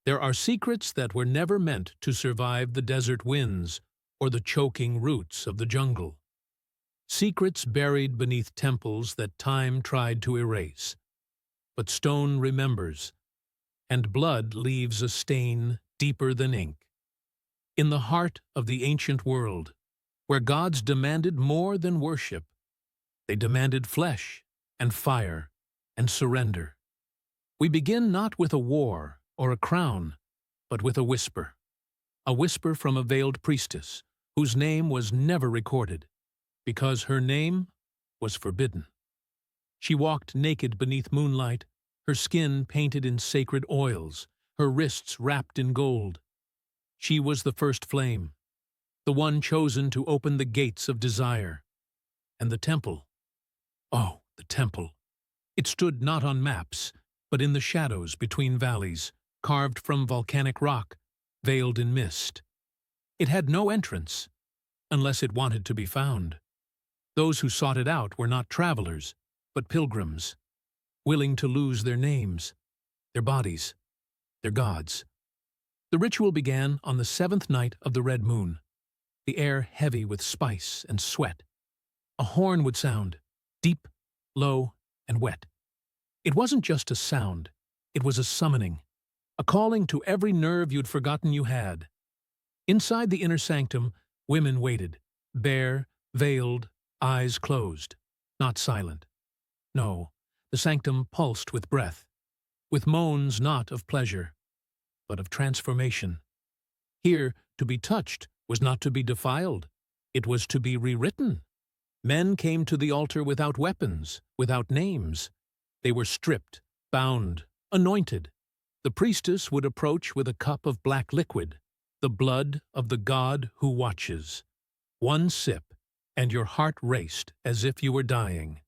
There are secrets that were never meant to survive the desert winds or the choking roots of the jungle. Secrets buried beneath temples that time tried to erase. But stone remembers, and blood leaves a stain deeper than ink. In the heart of the ancient world, where gods demanded more than worship, they demanded flesh and fire and surrender. We begin not with a war or a crown, but with a whisper from a veiled priestess whose name was never recorded, because her name was forbidden. She walked naked beneath moonlight, her skin painted in sacred oils, her wrists wrapped in gold. She was the first flame, the one chosen to open the gates of desire. And the temple, oh, the temple, it stood not on maps, but in the shadows between valleys, carved from volcanic rock, veiled in mist. It had no entrance, unless it wanted to be found. Those who sought it out were not travelers, but pilgrims, willing to lose their names, their bodies, their gods. The ritual began on the 7th night of the red moon, the air heavy with spice and sweat. A horn would sound, deep, low, and wet. It wasn't just a sound, it was a summoning, a calling to every nerve you'd forgotten you had. Inside the inner sanctum, women waited, bare, veiled, eyes closed, not silent. No, the sanctum pulsed with breath, with moans not of pleasure, but of transformation. Here, to be touched was not to be defiled, it was to be rewritten. Men came to the altar without weapons, without names. They were stripped, bound, anointed. The priestess would approach with a cup of black liquid, the blood of the god who watches. One sip, and your heart raced as if you were dying.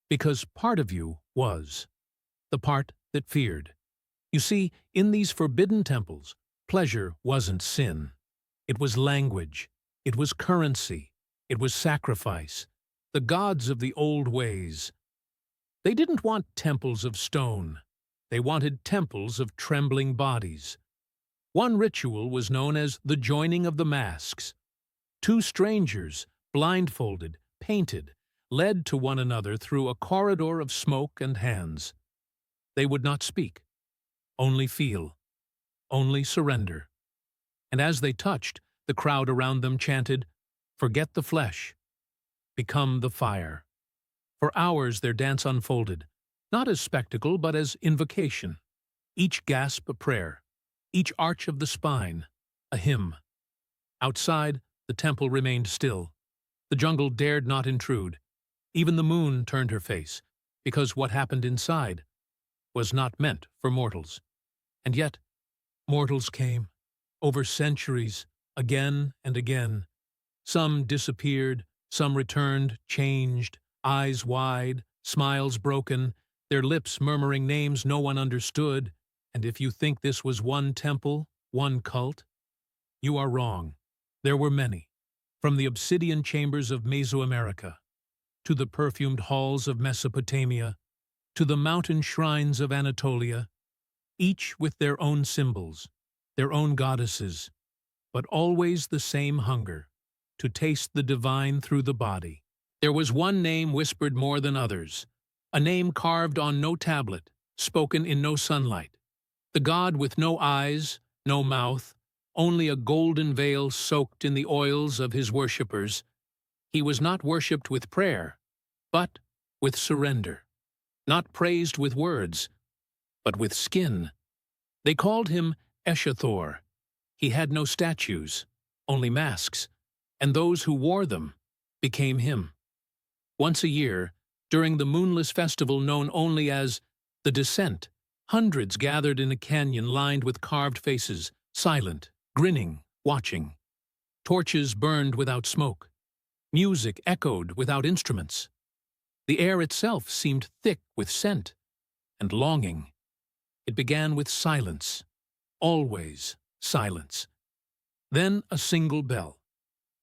Because part of you was, the part that feared. You see, in these forbidden temples, pleasure wasn't sin. It was language, it was currency, it was sacrifice, the gods of the old ways. They didn't want temples of stone. They wanted temples of trembling bodies. One ritual was known as the joining of the masks. Two strangers, blindfolded, painted, led to one another through a corridor of smoke and hands. They would not speak, only feel, only surrender. And as they touched, the crowd around them chanted, "Forget the flesh, become the fire." For hours their dance unfolded, not as spectacle but as invocation. Each gasp a prayer, each arch of the spine a hymn. Outside, the temple remained still. The jungle dared not intrude. Even the moon turned her face, because what happened inside was not meant for mortals. And yet, mortals came, over centuries, again and again. Some disappeared, some returned, changed, eyes wide, smiles broken, their lips murmuring names no one understood. And if you think this was one temple, one cult, you are wrong. There were many, from the obsidian chambers of Mesoamerica, to the perfumed halls of Mesopotamia, to the mountain shrines of Anatolia, each with their own symbols, their own goddesses, but always the same hunger, to taste the divine through the body. There was one name whispered more than others, a name carved on no tablet, spoken in no sunlight. The god with no eyes, no mouth, only a golden veil soaked in the oils of his worshippers. He was not worshipped with prayer, but with surrender. Not praised with words, but with skin. They called him Eshathor. He had no statues, only masks, and those who wore them became him. Once a year, during the moonless festival known only as the Descent, hundreds gathered in a canyon lined with carved faces, silent, grinning, watching. Torches burned without smoke. Music echoed without instruments. The air itself seemed thick with scent and longing. It began with silence, always silence. Then a single bell.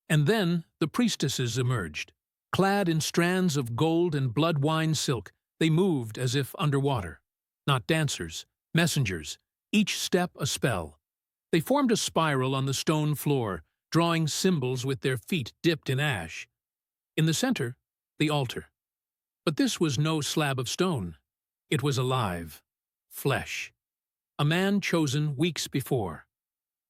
And then the priestesses emerged. Clad in strands of gold and blood-wine silk, they moved as if underwater. Not dancers, messengers, each step a spell. They formed a spiral on the stone floor, drawing symbols with their feet dipped in ash. In the center, the altar. But this was no slab of stone. It was alive. Flesh. A man chosen weeks before.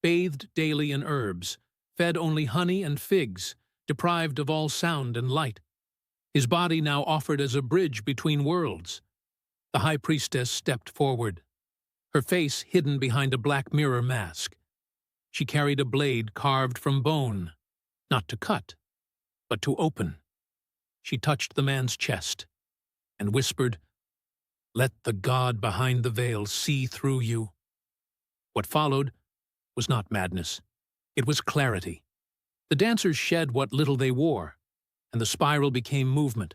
Bathed daily in herbs, fed only honey and figs, deprived of all sound and light. His body now offered as a bridge between worlds. The high priestess stepped forward, her face hidden behind a black mirror mask. She carried a blade carved from bone, not to cut, but to open. She touched the man's chest and whispered, "Let the God behind the veil see through you." What followed was not madness. It was clarity. The dancers shed what little they wore, and the spiral became movement,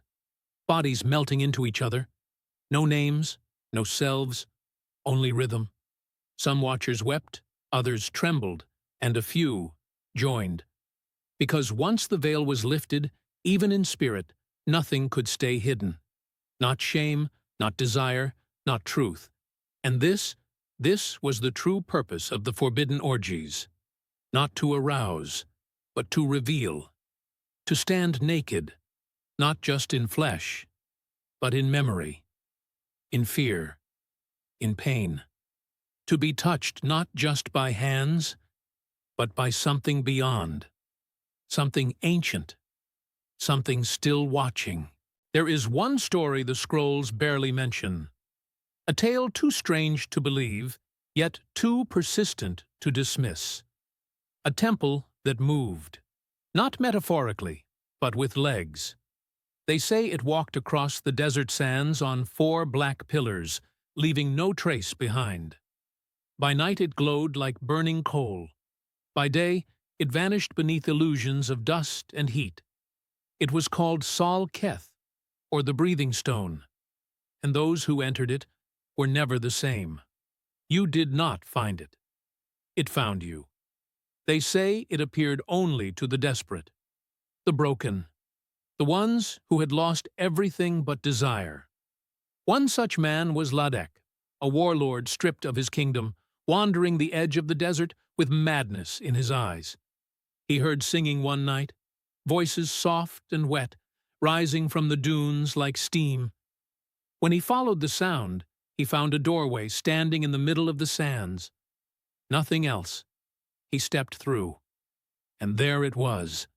bodies melting into each other. No names, no selves, only rhythm. Some watchers wept, others trembled, and a few joined. Because once the veil was lifted, even in spirit, nothing could stay hidden. Not shame, not desire, not truth. And this was the true purpose of the forbidden orgies. Not to arouse, but to reveal. To stand naked, not just in flesh, but in memory, in fear, in pain. To be touched not just by hands, but by something beyond, something ancient, something still watching. There is one story the scrolls barely mention, a tale too strange to believe, yet too persistent to dismiss. A temple that moved, not metaphorically, but with legs. They say it walked across the desert sands on 4 black pillars, leaving no trace behind. By night it glowed like burning coal. By day it vanished beneath illusions of dust and heat. It was called Sol Keth, or the breathing stone, and those who entered it were never the same. You did not find it. It found you. They say it appeared only to the desperate, the broken, the ones who had lost everything but desire. One such man was Ladek, a warlord stripped of his kingdom, wandering the edge of the desert with madness in his eyes. He heard singing one night, voices soft and wet, rising from the dunes like steam. When he followed the sound, he found a doorway standing in the middle of the sands. Nothing else. He stepped through, and there it was,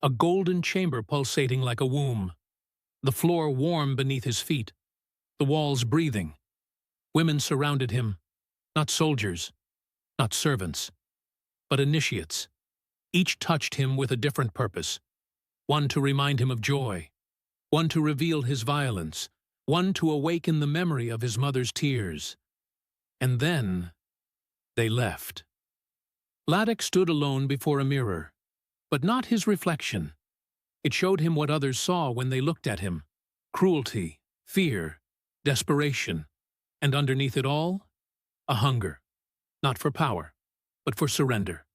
a golden chamber pulsating like a womb, the floor warm beneath his feet, the walls breathing. Women surrounded him, not soldiers, not servants, but initiates. Each touched him with a different purpose, one to remind him of joy, one to reveal his violence, one to awaken the memory of his mother's tears. And then they left. Ladek stood alone before a mirror, but not his reflection. It showed him what others saw when they looked at him: cruelty, fear, desperation, and underneath it all, a hunger, not for power, but for surrender.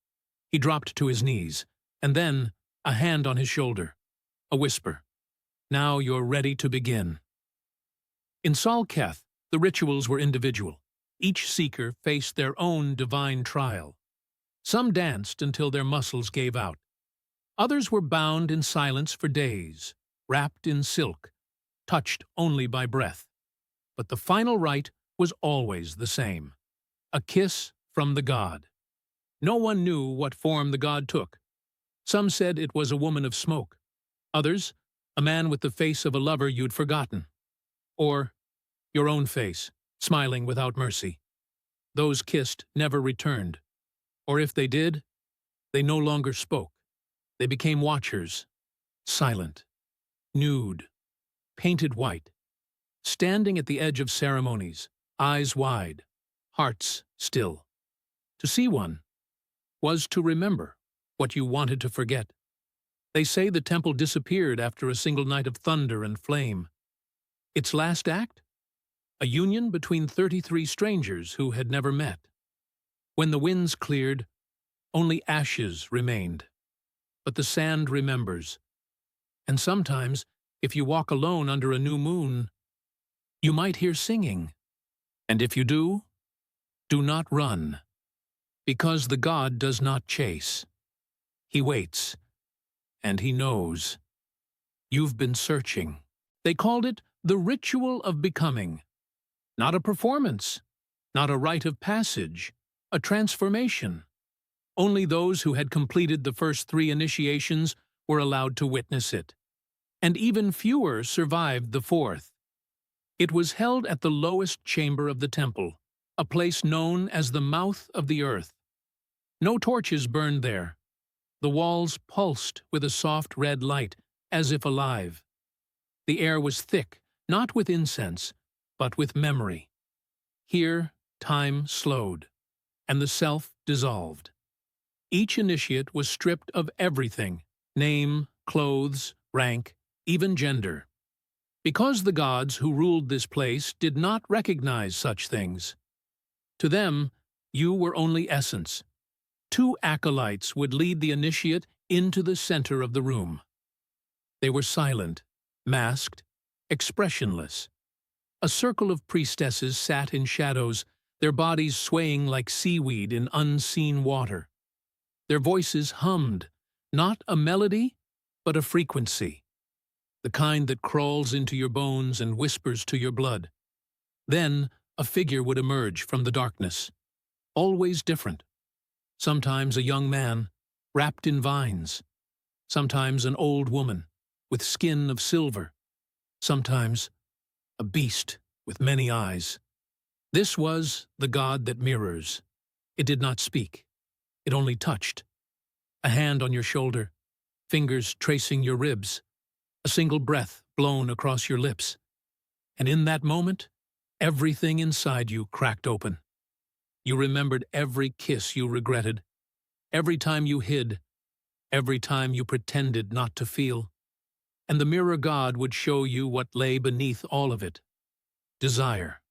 He dropped to his knees, and then a hand on his shoulder, a whisper, "Now you're ready to begin." In Sol Keth, the rituals were individual. Each seeker faced their own divine trial. Some danced until their muscles gave out. Others were bound in silence for days, wrapped in silk, touched only by breath. But the final rite was always the same: a kiss from the god. No one knew what form the god took. Some said it was a woman of smoke. Others, a man with the face of a lover you'd forgotten. Or your own face, smiling without mercy. Those kissed never returned. Or if they did, they no longer spoke. They became watchers, silent, nude, painted white, standing at the edge of ceremonies, eyes wide, hearts still. To see one was to remember what you wanted to forget. They say the temple disappeared after a single night of thunder and flame. Its last act? A union between 33 strangers who had never met. When the winds cleared, only ashes remained. But the sand remembers. And sometimes, if you walk alone under a new moon, you might hear singing. And if you do, Do not run, because the god does not chase. He waits, and he knows. You've been searching. They called it the ritual of becoming. Not a performance, not a rite of passage, a transformation. Only those who had completed the first 3 initiations were allowed to witness it, and even fewer survived the 4th. It was held at the lowest chamber of the temple, a place known as the mouth of the earth. No torches burned there. The walls pulsed with a soft red light, as if alive. The air was thick, not with incense, but with memory. Here, time slowed, and the self dissolved. Each initiate was stripped of everything: name, clothes, rank, even gender. Because the gods who ruled this place did not recognize such things. To them, you were only essence. 2 acolytes would lead the initiate into the center of the room. They were silent, masked, expressionless. A circle of priestesses sat in shadows, their bodies swaying like seaweed in unseen water. Their voices hummed, not a melody, but a frequency, the kind that crawls into your bones and whispers to your blood. Then a figure would emerge from the darkness, always different. Sometimes a young man, wrapped in vines. Sometimes an old woman, with skin of silver. Sometimes a beast with many eyes. This was the god that mirrors. It did not speak. It only touched. A hand on your shoulder, fingers tracing your ribs, a single breath blown across your lips. And in that moment, everything inside you cracked open. You remembered every kiss you regretted, every time you hid, every time you pretended not to feel. And the mirror god would show you what lay beneath all of it. Desire.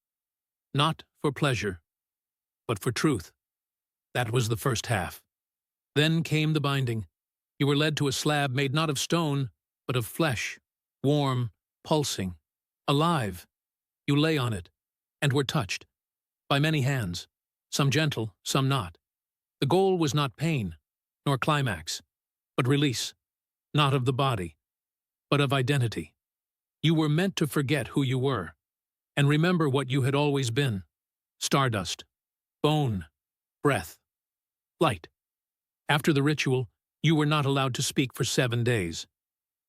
Not for pleasure, but for truth. That was the first half. Then came the binding. You were led to a slab made not of stone, but of flesh, warm, pulsing, alive. You lay on it, and were touched, by many hands, some gentle, some not. The goal was not pain, nor climax, but release, not of the body, but of identity. You were meant to forget who you were, and remember what you had always been: stardust, bone, breath, light. After the ritual, you were not allowed to speak for 7 days.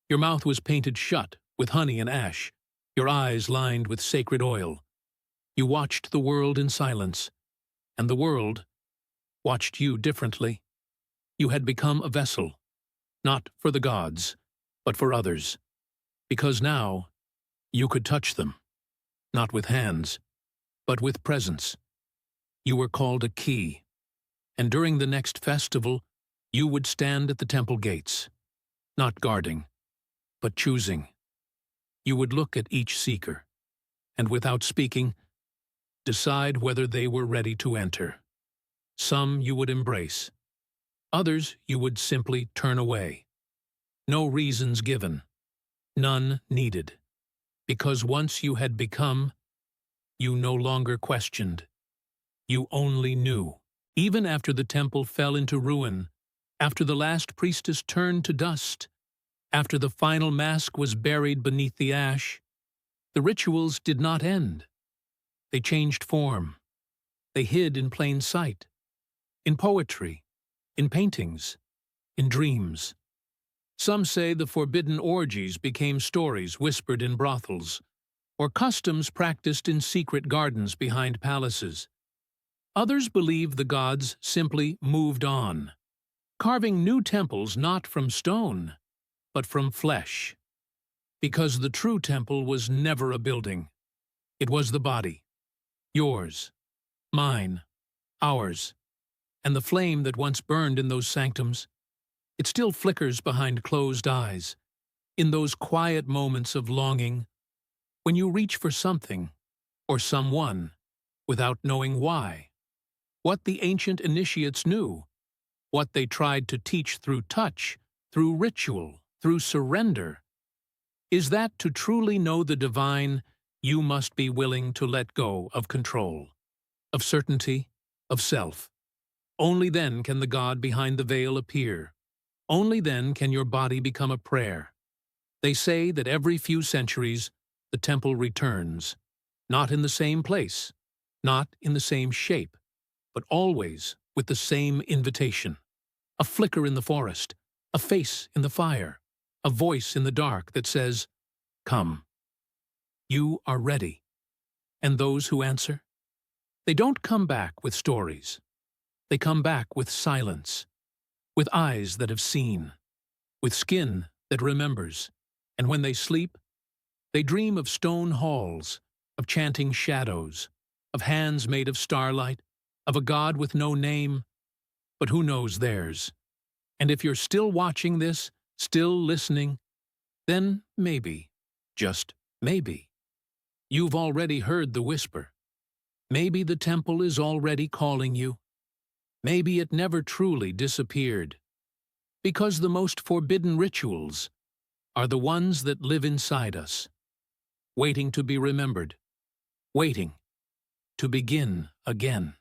Your mouth was painted shut with honey and ash, your eyes lined with sacred oil. You watched the world in silence, and the world watched you differently. You had become a vessel, not for the gods, but for others, because now you could touch them, not with hands, but with presence. You were called a key, and during the next festival, you would stand at the temple gates, not guarding, but choosing. You would look at each seeker, and without speaking, decide whether they were ready to enter. Some you would embrace, others you would simply turn away. No reasons given, none needed, because once you had become, you no longer questioned. You only knew. Even after the temple fell into ruin, after the last priestess turned to dust, after the final mask was buried beneath the ash, the rituals did not end. They changed form. They hid in plain sight, in poetry, in paintings, in dreams. Some say the forbidden orgies became stories whispered in brothels, or customs practiced in secret gardens behind palaces. Others believe the gods simply moved on, carving new temples not from stone, but from flesh. Because the true temple was never a building. It was the body. Yours, mine, ours. And the flame that once burned in those sanctums, it still flickers behind closed eyes, in those quiet moments of longing, when you reach for something, or someone, without knowing why. What the ancient initiates knew, what they tried to teach through touch, through ritual, through surrender, is that to truly know the divine, you must be willing to let go of control, of certainty, of self. Only then can the God behind the veil appear. Only then can your body become a prayer. They say that every few centuries the temple returns, not in the same place, not in the same shape, but always with the same invitation. A flicker in the forest, a face in the fire, a voice in the dark that says, "Come." You are ready. And those who answer? They don't come back with stories. They come back with silence, with eyes that have seen, with skin that remembers. And when they sleep, they dream of stone halls, of chanting shadows, of hands made of starlight, of a God with no name, but who knows theirs? And if you're still watching this, still listening, then maybe, just maybe, you've already heard the whisper. Maybe the temple is already calling you. Maybe it never truly disappeared. Because the most forbidden rituals are the ones that live inside us, waiting to be remembered, waiting to begin again.